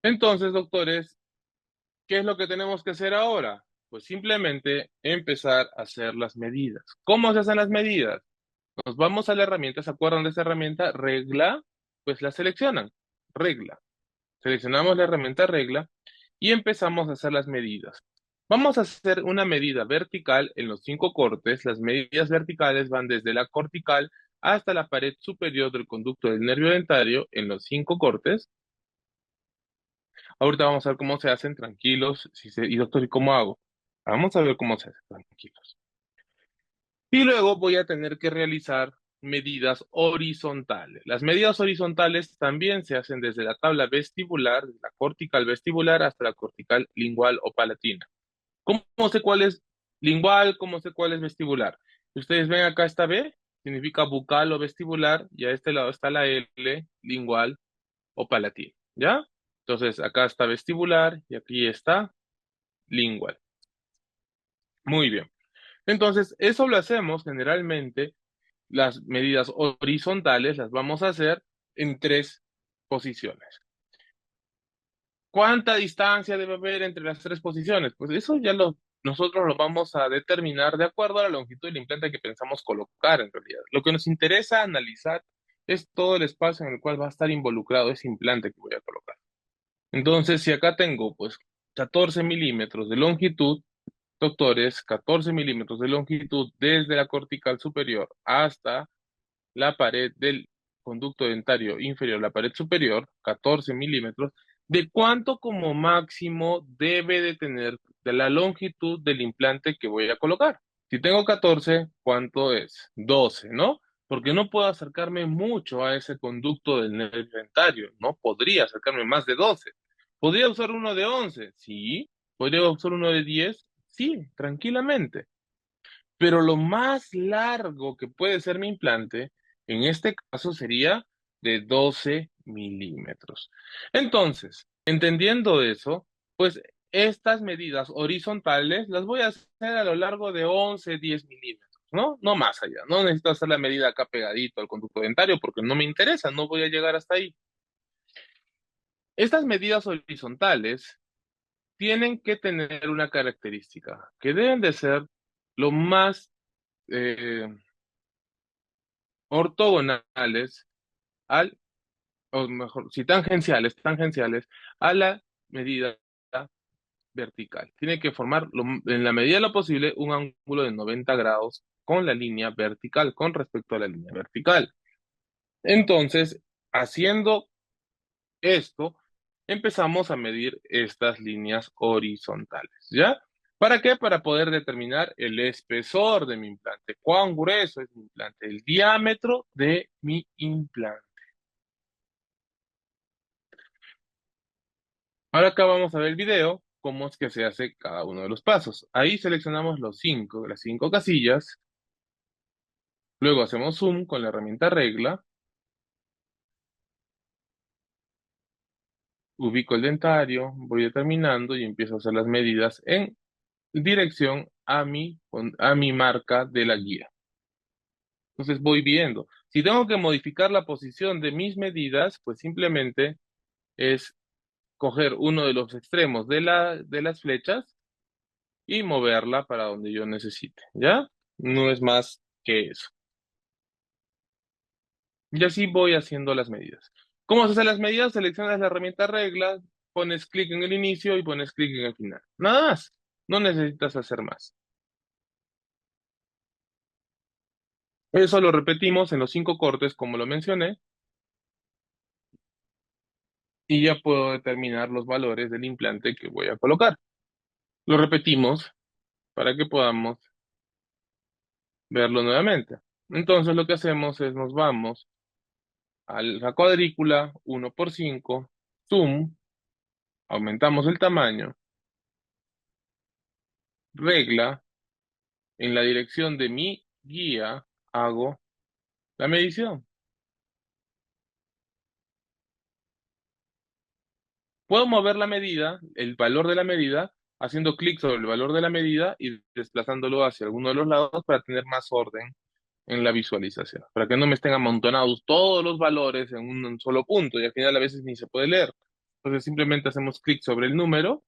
Entonces, doctores, ¿qué es lo que tenemos que hacer ahora? Pues simplemente empezar a hacer las medidas. ¿Cómo se hacen las medidas? Nos vamos a la herramienta, ¿se acuerdan de esa herramienta? Regla, pues la seleccionan. Regla. Seleccionamos la herramienta regla y empezamos a hacer las medidas. Vamos a hacer una medida vertical en los 5 cortes. Las medidas verticales van desde la cortical hasta la pared superior del conducto del nervio dentario en los 5 cortes. Ahorita vamos a ver cómo se hacen, tranquilos. Y doctor, ¿y cómo hago? Vamos a ver cómo se hace, tranquilos. Y luego voy a tener que realizar medidas horizontales. Las medidas horizontales también se hacen desde la tabla vestibular, desde la cortical vestibular hasta la cortical lingual o palatina. ¿Cómo sé cuál es lingual? ¿Cómo sé cuál es vestibular? Ustedes ven acá esta B, significa bucal o vestibular, y a este lado está la L, lingual o palatina, ¿ya? Entonces acá está vestibular y aquí está lingual. Muy bien. Entonces, eso lo hacemos generalmente. Las medidas horizontales las vamos a hacer en 3 posiciones. ¿Cuánta distancia debe haber entre las 3 posiciones? Pues eso nosotros lo vamos a determinar de acuerdo a la longitud del implante que pensamos colocar en realidad. Lo que nos interesa analizar es todo el espacio en el cual va a estar involucrado ese implante que voy a colocar. Entonces, si acá tengo pues 14 milímetros de longitud, doctores, 14 milímetros de longitud desde la cortical superior hasta la pared del conducto dentario inferior, la pared superior, 14 milímetros, ¿de cuánto como máximo debe de tener de la longitud del implante que voy a colocar? Si tengo 14, ¿cuánto es? 12, ¿no? Porque no puedo acercarme mucho a ese conducto del nervio dentario, no podría acercarme más de 12. ¿Podría usar uno de 11? Sí. ¿Podría usar uno de 10? Sí, tranquilamente. Pero lo más largo que puede ser mi implante, en este caso sería de 12 milímetros. Entonces, entendiendo eso, pues estas medidas horizontales las voy a hacer a lo largo de 11, 10 milímetros, ¿no? No más allá. No necesito hacer la medida acá pegadito al conducto dentario porque no me interesa, no voy a llegar hasta ahí. Estas medidas horizontales tienen que tener una característica, que deben de ser lo más eh, ortogonales al, o mejor, si tangenciales a la medida vertical. Tiene que formar, en la medida de lo posible, un ángulo de 90 grados con la línea vertical, con respecto a la línea vertical. Entonces, haciendo esto, empezamos a medir estas líneas horizontales, ¿ya? ¿Para qué? Para poder determinar el espesor de mi implante, cuán grueso es mi implante, el diámetro de mi implante. Ahora acá vamos a ver el video, cómo es que se hace cada uno de los pasos. Ahí seleccionamos las 5 casillas, luego hacemos zoom con la herramienta regla, ubico el dentario, voy determinando y empiezo a hacer las medidas en dirección a mi marca de la guía. Entonces voy viendo. Si tengo que modificar la posición de mis medidas, pues simplemente es coger uno de los extremos de las flechas y moverla para donde yo necesite, ¿ya? No es más que eso. Y así voy haciendo las medidas. ¿Cómo se hacen las medidas? Seleccionas la herramienta regla, pones clic en el inicio y pones clic en el final. Nada más. No necesitas hacer más. Eso lo repetimos en los 5 cortes, como lo mencioné, y ya puedo determinar los valores del implante que voy a colocar. Lo repetimos para que podamos verlo nuevamente. Entonces lo que hacemos es nos vamos a la cuadrícula 1 por 5, zoom, aumentamos el tamaño, regla, en la dirección de mi guía hago la medición. Puedo mover la medida, el valor de la medida, haciendo clic sobre el valor de la medida y desplazándolo hacia alguno de los lados para tener más orden en la visualización, para que no me estén amontonados todos los valores en un solo punto y al final a veces ni se puede leer. Entonces simplemente hacemos clic sobre el número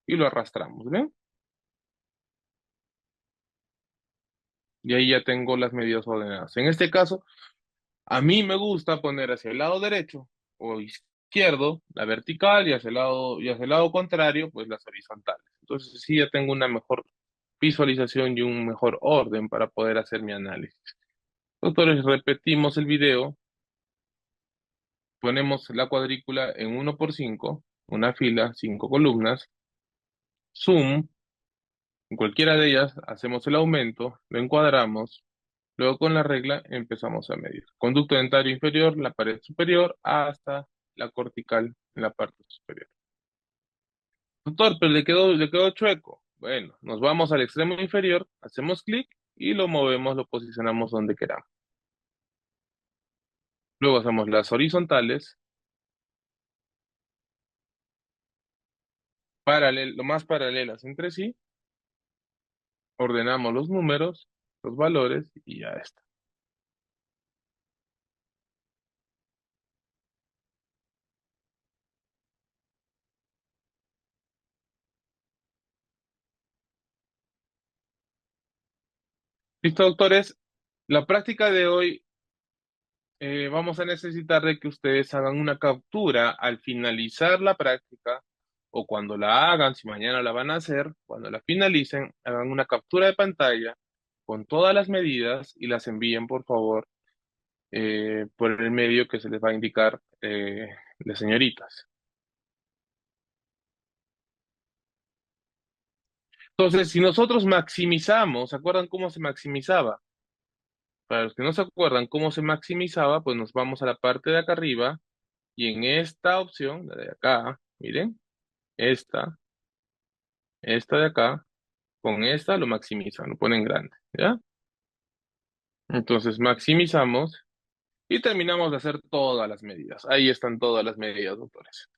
y lo arrastramos, ¿ven? Y ahí ya tengo las medidas ordenadas. En este caso, a mí me gusta poner hacia el lado derecho o izquierdo la vertical y hacia el lado contrario, pues las horizontales. Entonces sí ya tengo una mejor visualización y un mejor orden para poder hacer mi análisis. Doctores, repetimos el video, ponemos la cuadrícula en 1 por 5, una fila, 5 columnas, zoom, en cualquiera de ellas hacemos el aumento, lo encuadramos. Luego con la regla empezamos a medir. Conducto dentario inferior, la pared superior, hasta la cortical en la parte superior. Doctor, pero le quedó chueco. Bueno, nos vamos al extremo inferior, hacemos clic y lo movemos, lo posicionamos donde queramos. Luego hacemos las horizontales, lo más paralelas entre sí, ordenamos los números, los valores y ya está. Listo, doctores. La práctica de hoy vamos a necesitar de que ustedes hagan una captura al finalizar la práctica o cuando la hagan, si mañana la van a hacer, cuando la finalicen, hagan una captura de pantalla con todas las medidas y las envíen, por favor, por el medio que se les va a indicar las señoritas. Entonces, si nosotros maximizamos, ¿se acuerdan cómo se maximizaba? Para los que no se acuerdan cómo se maximizaba, pues nos vamos a la parte de acá arriba y en esta opción, la de acá, miren, esta, esta de acá, con esta lo maximizan, lo ponen grande, ¿ya? Entonces maximizamos y terminamos de hacer todas las medidas. Ahí están todas las medidas, doctores.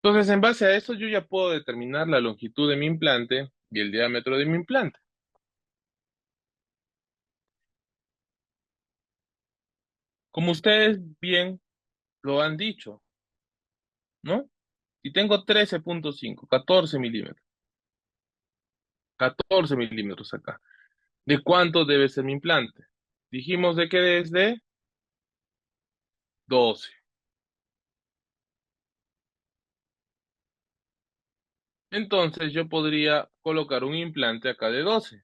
Entonces, en base a eso, yo ya puedo determinar la longitud de mi implante y el diámetro de mi implante. Como ustedes bien lo han dicho, ¿no? Si tengo 13,5, 14 milímetros, 14 milímetros acá, ¿de cuánto debe ser mi implante? Dijimos de que es de 12. Entonces yo podría colocar un implante acá de 12,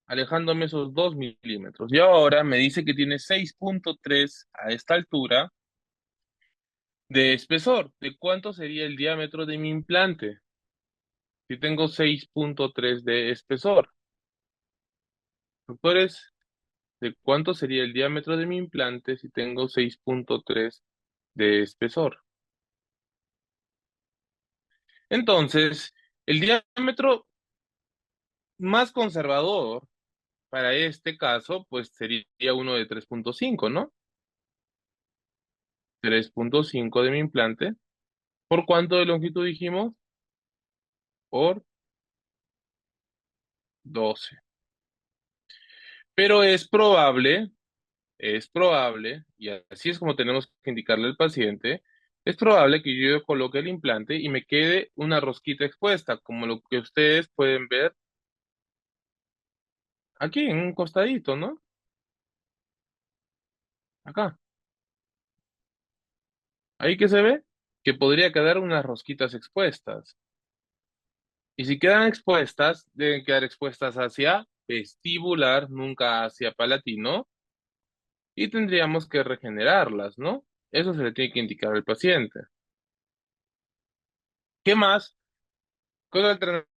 alejándome esos 2 milímetros. Y ahora me dice que tiene 6,3 a esta altura de espesor. ¿De cuánto sería el diámetro de mi implante? Si tengo 6,3 de espesor. Doctores, ¿de cuánto sería el diámetro de mi implante si tengo 6,3 de espesor? Entonces, el diámetro más conservador para este caso, pues sería uno de 3,5, ¿no? 3,5 de mi implante. ¿Por cuánto de longitud dijimos? Por 12. Pero es probable, y así es como tenemos que indicarle al paciente, es probable que yo coloque el implante y me quede una rosquita expuesta, como lo que ustedes pueden ver aquí en un costadito, ¿no? Acá. Ahí que se ve que podría quedar unas rosquitas expuestas. Y si quedan expuestas, deben quedar expuestas hacia vestibular, nunca hacia palatino, y tendríamos que regenerarlas, ¿no? Eso se le tiene que indicar al paciente. ¿Qué más? ¿Qué otra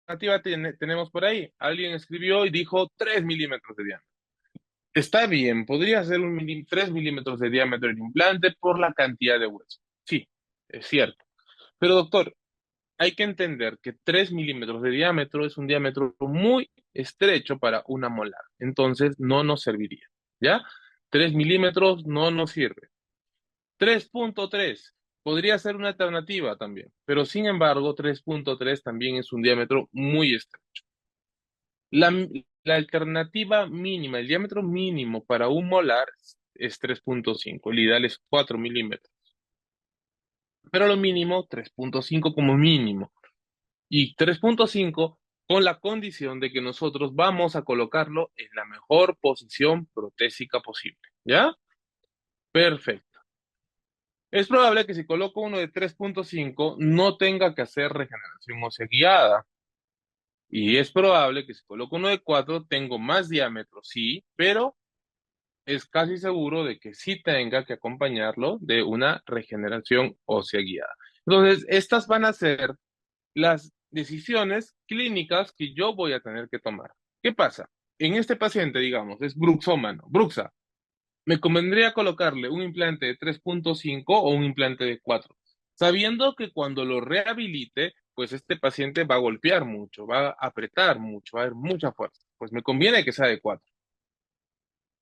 alternativa tenemos por ahí? Alguien escribió y dijo 3 milímetros de diámetro. Está bien, podría ser 3 milímetros de diámetro el implante por la cantidad de hueso. Sí, es cierto. Pero doctor, hay que entender que 3 milímetros de diámetro es un diámetro muy estrecho para una molar. Entonces no nos serviría. ¿Ya? 3 milímetros no nos sirve. 3,3 podría ser una alternativa también, pero sin embargo 3,3 también es un diámetro muy estrecho. La, la alternativa mínima, el diámetro mínimo para un molar es 3.5, el ideal es 4 milímetros, pero lo mínimo 3.5 como mínimo. Y 3.5 con la condición de que nosotros vamos a colocarlo en la mejor posición protésica posible. ¿Ya? Perfecto. Es probable que si coloco uno de 3.5 no tenga que hacer regeneración ósea guiada. Y es probable que si coloco uno de 4 tengo más diámetro, sí, pero es casi seguro de que sí tenga que acompañarlo de una regeneración ósea guiada. Entonces, estas van a ser las decisiones clínicas que yo voy a tener que tomar. ¿Qué pasa? En este paciente, digamos, es bruxómano, bruxa. ¿Me convendría colocarle un implante de 3.5 o un implante de 4? Sabiendo que cuando lo rehabilite, pues este paciente va a golpear mucho, va a apretar mucho, va a haber mucha fuerza. Pues me conviene que sea de 4.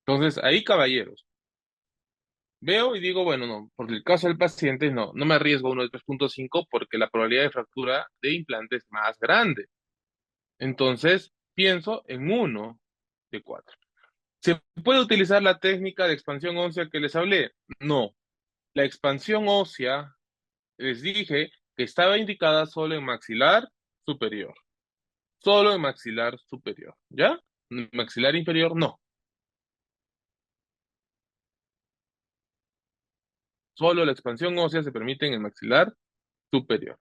Entonces, ahí, caballeros, veo y digo, bueno, no, por el caso del paciente, no, no me arriesgo a uno de 3.5 porque la probabilidad de fractura de implante es más grande. Entonces, pienso en uno de 4. ¿Se puede utilizar la técnica de expansión ósea que les hablé? No. La expansión ósea, les dije que estaba indicada solo en maxilar superior. Solo en maxilar superior. ¿Ya? Maxilar inferior, no. Solo la expansión ósea se permite en el maxilar superior.